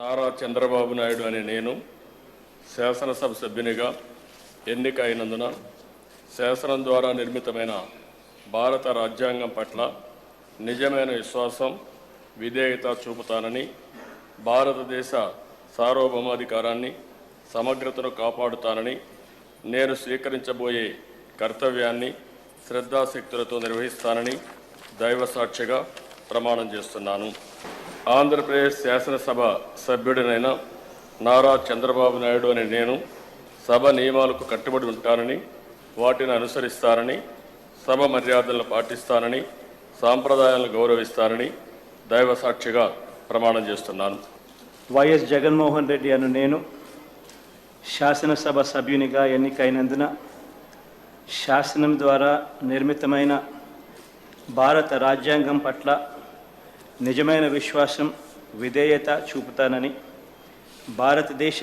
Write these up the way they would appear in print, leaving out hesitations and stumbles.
నారా చంద్రబాబు నాయుడు అనే నేను శాసనసభ సభ్యునిగా ఎన్నిక అయినందున శాసనం ద్వారా నిర్మితమైన భారత రాజ్యాంగం పట్ల నిజమైన విశ్వాసం, విధేయత చూపుతానని, భారతదేశ సార్వభౌమాధికారాన్ని, సమగ్రతను కాపాడుతానని, నేను స్వీకరించబోయే కర్తవ్యాన్ని శ్రద్ధాశక్తులతో నిర్వహిస్తానని దైవ సాక్షిగా ప్రమాణం చేస్తున్నాను. ఆంధ్రప్రదేశ్ శాసనసభ సభ్యుడినైన నారా చంద్రబాబు నాయుడు అనే నేను సభ నియమాలకు కట్టుబడి ఉంటానని, వాటిని అనుసరిస్తానని, సభ మర్యాదలను పాటిస్తానని, సాంప్రదాయాలను గౌరవిస్తానని దైవ సాక్షిగా ప్రమాణం చేస్తున్నాను. వైఎస్ జగన్మోహన్ రెడ్డి అను నేను శాసనసభ సభ్యునిగా ఎన్నికైనందున శాసనం ద్వారా నిర్మితమైన భారత రాజ్యాంగం పట్ల నిజమైన విశ్వాసం, విధేయత చూపుతానని, భారతదేశ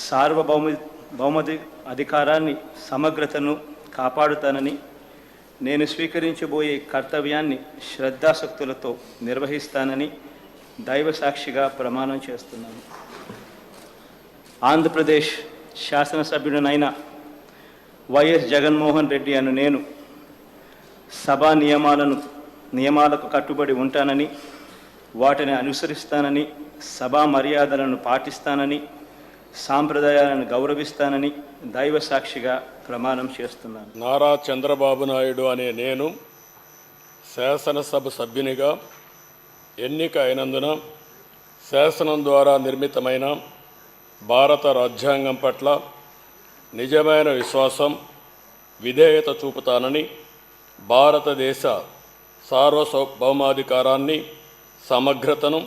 సార్వభౌమాధి అధికారాన్ని, సమగ్రతను కాపాడుతానని, నేను స్వీకరించబోయే కర్తవ్యాన్ని శ్రద్ధాశక్తులతో నిర్వహిస్తానని దైవ సాక్షిగా ప్రమాణం చేస్తున్నాను. ఆంధ్రప్రదేశ్ శాసనసభ్యుడినైన వైఎస్ జగన్మోహన్ రెడ్డి అను నేను సభా నియమాలకు కట్టుబడి ఉంటానని, వాటిని అనుసరిస్తానని, సభా మర్యాదలను పాటిస్తానని, సాంప్రదాయాలను గౌరవిస్తానని దైవ సాక్షిగా ప్రమాణం చేస్తున్నాను. నారా చంద్రబాబు నాయుడు అనే నేను శాసనసభ సభ్యునిగా ఎన్నిక అయినందున శాసనం ద్వారా నిర్మితమైన భారత రాజ్యాంగం పట్ల నిజమైన విశ్వాసం, విధేయత చూపుతానని, భారతదేశ సార్వభౌమాధికారాన్ని, సమగ్రతను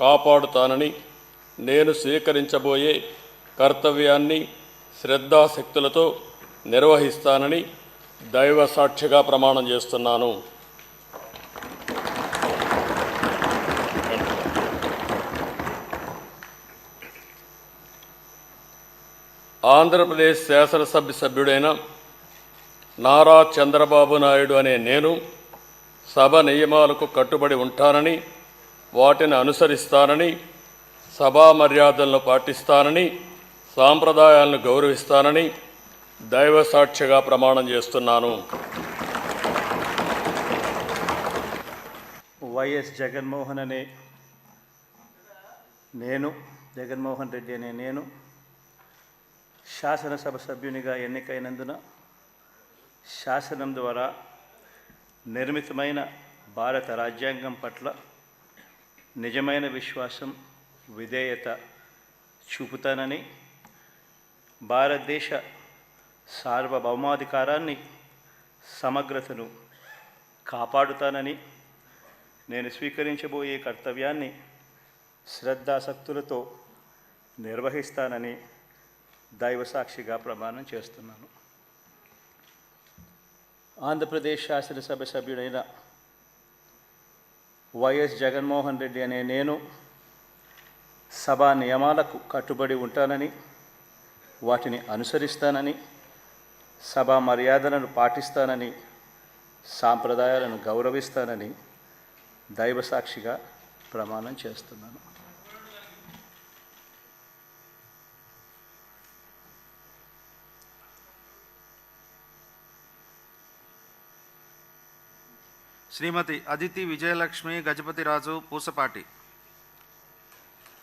కాపాడుతానని, నేను స్వీకరించబోయే కర్తవ్యాన్ని శ్రద్ధాశక్తులతో నిర్వహిస్తానని దైవ సాక్షిగా ప్రమాణం చేస్తున్నాను. ఆంధ్రప్రదేశ్ శాసనసభ సభ్యుడైన నారా చంద్రబాబు నాయుడు అనే నేను సభ నియమాలకు కట్టుబడి ఉంటానని, వాటిని అనుసరిస్తానని, సభా మర్యాదలను పాటిస్తానని, సాంప్రదాయాలను గౌరవిస్తానని దైవ సాక్షిగా ప్రమాణం చేస్తున్నాను. వైఎస్ జగన్మోహన్ రెడ్డి అనే నేను శాసనసభ సభ్యునిగా ఎన్నికైనందున శాసనం ద్వారా నిర్మితమైన భారత రాజ్యాంగం పట్ల నిజమైన విశ్వాసం, విధేయత చూపుతానని, భారతదేశ సార్వభౌమాధికారాన్ని, సమగ్రతను కాపాడుతానని, నేను స్వీకరించబోయే కర్తవ్యాన్ని శ్రద్ధాశక్తులతో నిర్వహిస్తానని దైవ సాక్షిగా ప్రమాణం చేస్తున్నాను. ఆంధ్రప్రదేశ్ శాసనసభ సభ్యుడైన వైఎస్ జగన్మోహన్ రెడ్డి అనే నేను సభా నియమాలకు కట్టుబడి ఉంటానని, వాటిని అనుసరిస్తానని, సభా మర్యాదలను పాటిస్తానని, సాంప్రదాయాలను గౌరవిస్తానని దైవ సాక్షిగా ప్రమాణం చేస్తున్నాను. శ్రీమతి అదితి విజయలక్ష్మి గజపతిరాజు పూసపాటి.